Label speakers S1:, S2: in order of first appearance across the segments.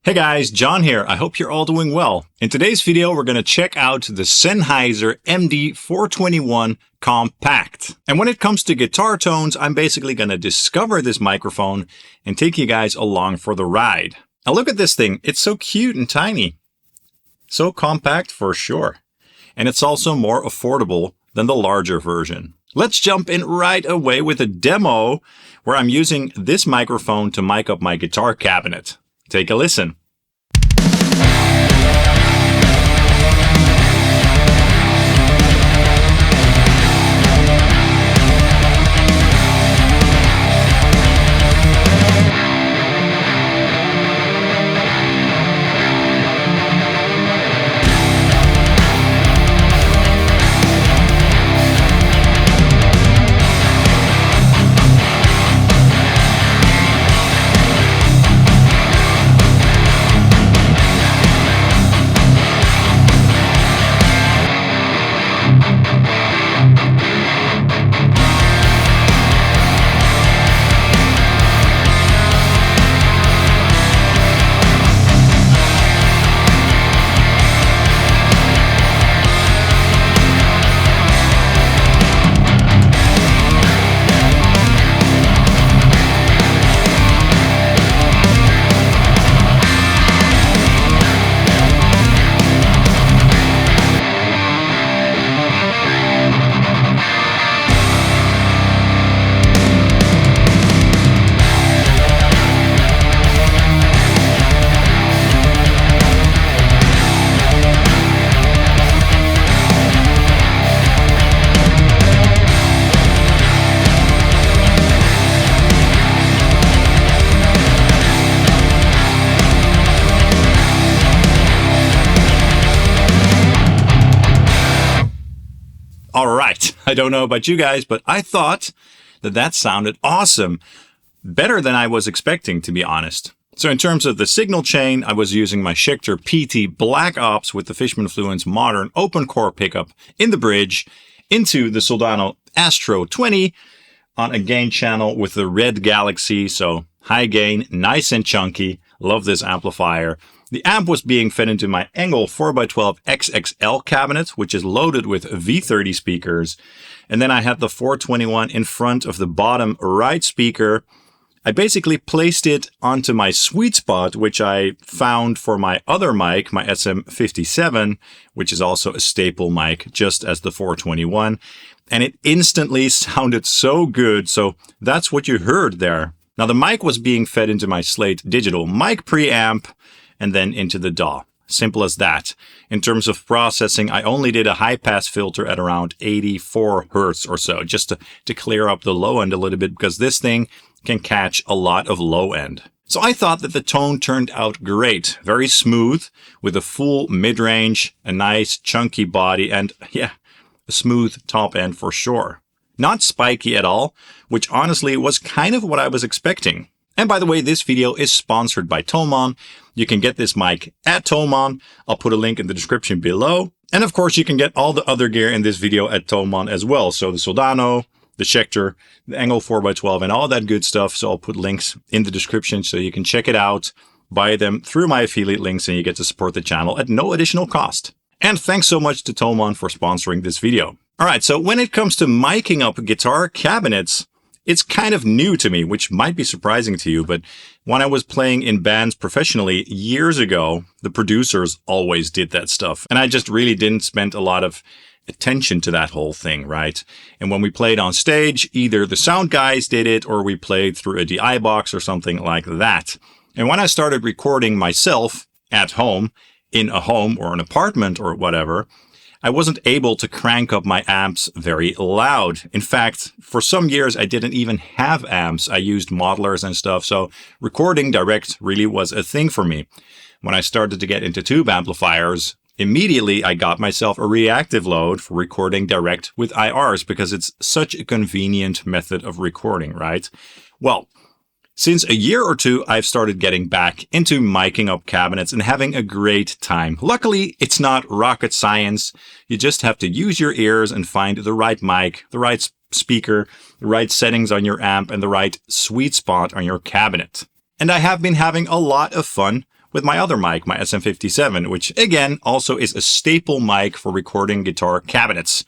S1: Hey guys, John here. I hope you're all doing well. In today's video, we're going to check out the Sennheiser MD421 Kompakt. And when it comes to guitar tones, I'm basically going to discover this microphone and take you guys along for the ride. Now look at this thing. It's so cute and tiny. So compact for sure. And it's also more affordable than the larger version. Let's jump in right away with a demo where I'm using this microphone to mic up my guitar cabinet. Take a listen. All right, I don't know about you guys, but I thought that sounded awesome. Better than I was expecting, to be honest. So in terms of the signal chain, I was using my Schecter PT Black Ops with the Fishman Fluence modern open core pickup in the bridge into the Soldano Astro 20 on a gain channel with the red galaxy. So high gain, nice and chunky. Love this amplifier. The amp was being fed into my ENGL 4x12 XXL cabinet, which is loaded with V30 speakers. And then I had the 421 in front of the bottom right speaker. I basically placed it onto my sweet spot, which I found for my other mic, my SM57, which is also a staple mic, just as the 421. And it instantly sounded so good. So that's what you heard there. Now the mic was being fed into my Slate digital mic preamp, and then into the DAW. Simple as that. In terms of processing, I only did a high pass filter at around 84 Hertz or so, just to clear up the low end a little bit, because this thing can catch a lot of low end. So I thought that the tone turned out great. Very smooth, with a full mid-range, a nice chunky body, and yeah, a smooth top end for sure. Not spiky at all, which honestly was kind of what I was expecting. And by the way, this video is sponsored by Thomann. You can get this mic at Thomann. I'll put a link in the description below. And of course, you can get all the other gear in this video at Thomann as well. So the Soldano, the Schecter, the ENGL 4x12, and all that good stuff. So I'll put links in the description so you can check it out, buy them through my affiliate links, and you get to support the channel at no additional cost. And thanks so much to Thomann for sponsoring this video. All right, so when it comes to miking up guitar cabinets, it's kind of new to me, which might be surprising to you, but when I was playing in bands professionally years ago, the producers always did that stuff. And I just really didn't spend a lot of attention to that whole thing, right? And when we played on stage, either the sound guys did it or we played through a DI box or something like that. And when I started recording myself at home, in a home or an apartment or whatever, I wasn't able to crank up my amps very loud. In fact, for some years, I didn't even have amps. I used modelers and stuff. So recording direct really was a thing for me. When I started to get into tube amplifiers, immediately I got myself a reactive load for recording direct with IRs because it's such a convenient method of recording, right? Well, Since a year or two, I've started getting back into miking up cabinets and having a great time. Luckily, it's not rocket science. You just have to use your ears and find the right mic, the right speaker, the right settings on your amp, and the right sweet spot on your cabinet. And I have been having a lot of fun with my other mic, my SM57, which again also is a staple mic for recording guitar cabinets.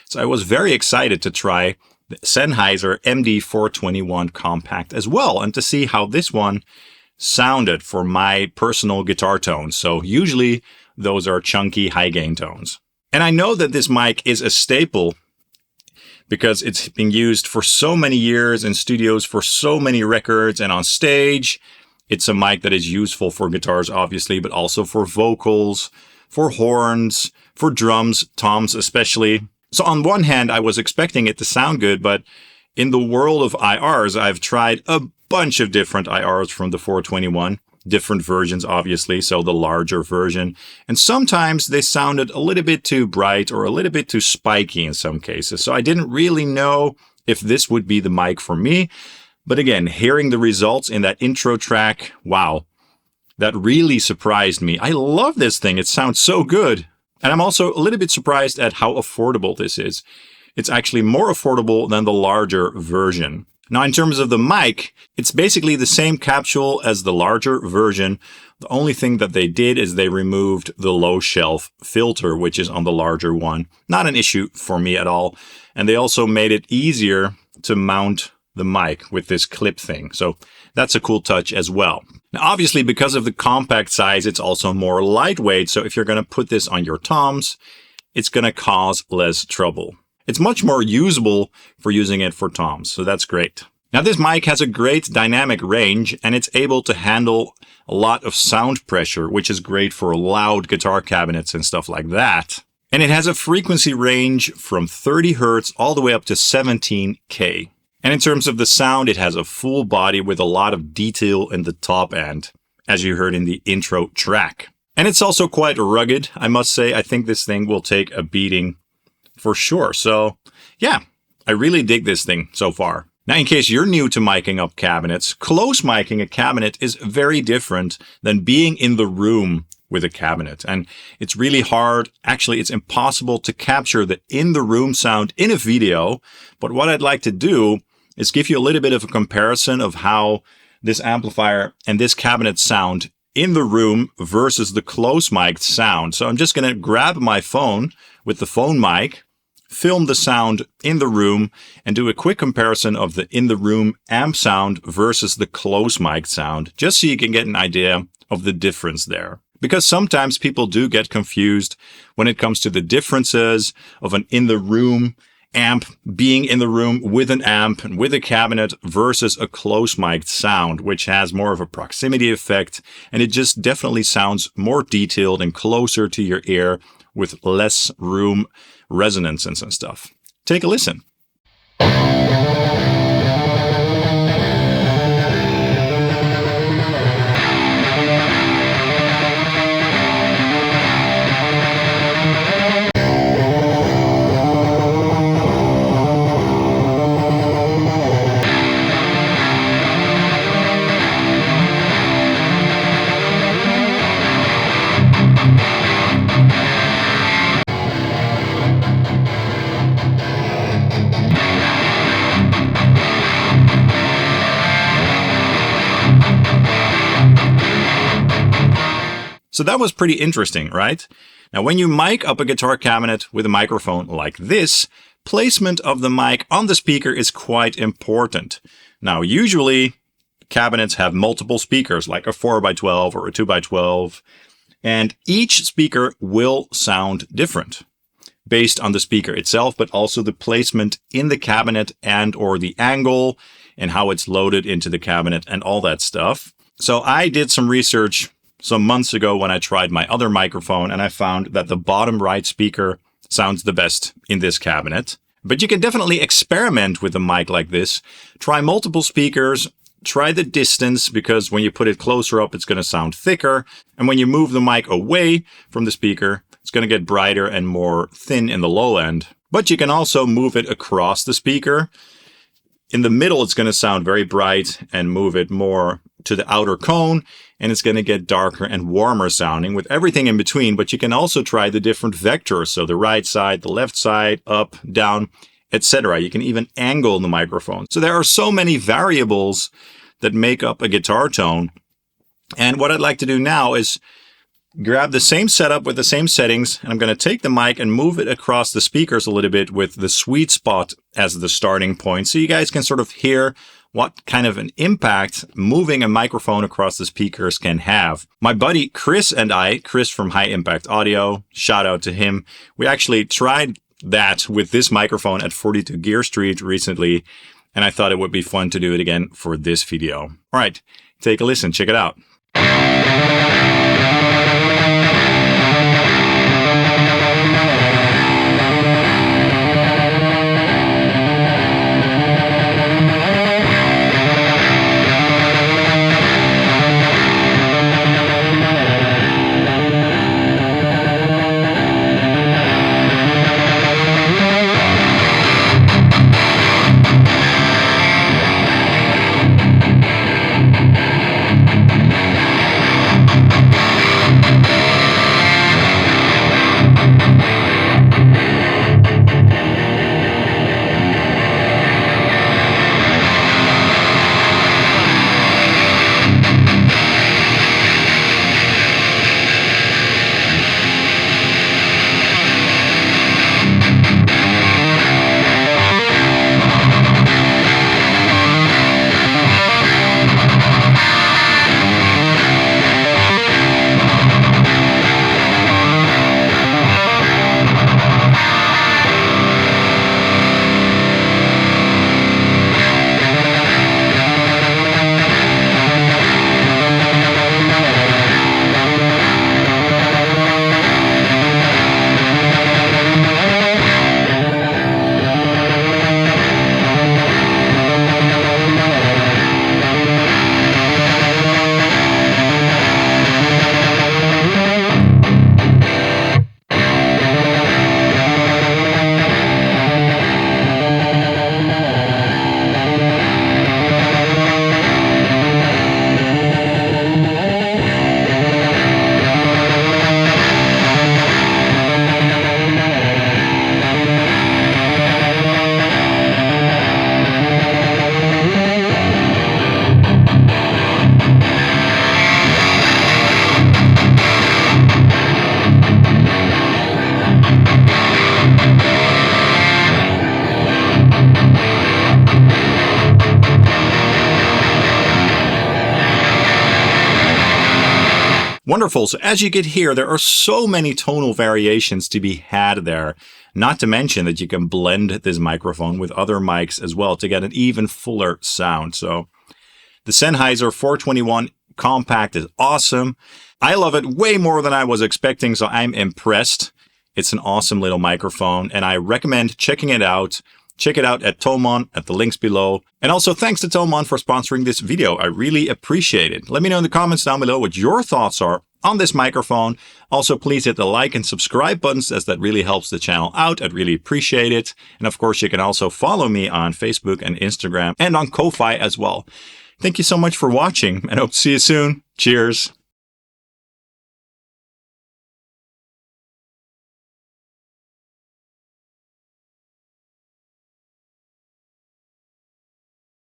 S1: So I was very excited to try the Sennheiser MD421 Kompakt as well, and to see how this one sounded for my personal guitar tones. So usually those are chunky high gain tones. And I know that this mic is a staple because it's been used for so many years in studios for so many records and on stage. It's a mic that is useful for guitars, obviously, but also for vocals, for horns, for drums, toms especially. So on one hand, I was expecting it to sound good, but in the world of IRs, I've tried a bunch of different IRs from the 421, different versions, obviously, so the larger version. And sometimes they sounded a little bit too bright or a little bit too spiky in some cases. So I didn't really know if this would be the mic for me. But again, hearing the results in that intro track, wow, that really surprised me. I love this thing. It sounds so good. And I'm also a little bit surprised at how affordable this is. It's actually more affordable than the larger version. Now, in terms of the mic, it's basically the same capsule as the larger version. The only thing that they did is they removed the low shelf filter, which is on the larger one. Not an issue for me at all. And they also made it easier to mount the mic with this clip thing. So that's a cool touch as well. Now, obviously, because of the compact size, it's also more lightweight. So if you're going to put this on your toms, it's going to cause less trouble. It's much more usable for using it for toms, so that's great. Now, this mic has a great dynamic range, and it's able to handle a lot of sound pressure, which is great for loud guitar cabinets and stuff like that. And it has a frequency range from 30 Hz all the way up to 17K. And in terms of the sound, it has a full body with a lot of detail in the top end, as you heard in the intro track. And it's also quite rugged, I must say. I think this thing will take a beating for sure. So yeah, I really dig this thing so far. Now, in case you're new to miking up cabinets, close miking a cabinet is very different than being in the room with a cabinet. And it's really hard. Actually, it's impossible to capture the in the room sound in a video. But what I'd like to do is give you a little bit of a comparison of how this amplifier and this cabinet sound in the room versus the close mic'd sound. So I'm just going to grab my phone with the phone mic, film the sound in the room, and do a quick comparison of the in the room amp sound versus the close mic sound, just so you can get an idea of the difference there. Because sometimes people do get confused when it comes to the differences of an in the room amp being in the room with an amp and with a cabinet versus a close mic'd sound, which has more of a proximity effect, and it just definitely sounds more detailed and closer to your ear with less room resonances and stuff. Take a listen. So that was pretty interesting, right? Now, when you mic up a guitar cabinet with a microphone like this, placement of the mic on the speaker is quite important. Now, usually cabinets have multiple speakers, like a 4x12 or a 2x12, and each speaker will sound different based on the speaker itself, but also the placement in the cabinet and or the angle and how it's loaded into the cabinet and all that stuff. So I did some research some months ago when I tried my other microphone, and I found that the bottom right speaker sounds the best in this cabinet. But you can definitely experiment with a mic like this. Try multiple speakers, try the distance, because when you put it closer up, it's going to sound thicker. And when you move the mic away from the speaker, it's going to get brighter and more thin in the low end. But you can also move it across the speaker. In the middle, it's going to sound very bright, and move it more to the outer cone, and it's going to get darker and warmer sounding with everything in between. But you can also try the different vectors. So the right side, the left side, up, down, etc. You can even angle the microphone. So there are so many variables that make up a guitar tone. And what I'd like to do now is grab the same setup with the same settings, and I'm going to take the mic and move it across the speakers a little bit with the sweet spot as the starting point, so you guys can sort of hear what kind of an impact moving a microphone across the speakers can have. My buddy Chris and I, Chris from High Impact Audio, shout out to him, we actually tried that with this microphone at 42 Gear Street recently, and I thought it would be fun to do it again for this video. All right, take a listen, check it out. Wonderful. So as you can hear, there are so many tonal variations to be had there. Not to mention that you can blend this microphone with other mics as well to get an even fuller sound. So the Sennheiser 421 Kompakt is awesome. I love it way more than I was expecting, so I'm impressed. It's an awesome little microphone, and I recommend checking it out. Check it out at Thomann at the links below. And also thanks to Thomann for sponsoring this video. I really appreciate it. Let me know in the comments down below what your thoughts are on this microphone. Also, please hit the like and subscribe buttons, as that really helps the channel out. I'd really appreciate it. And of course, you can also follow me on Facebook and Instagram and on Ko-Fi as well. Thank you so much for watching, and hope to see you soon. Cheers.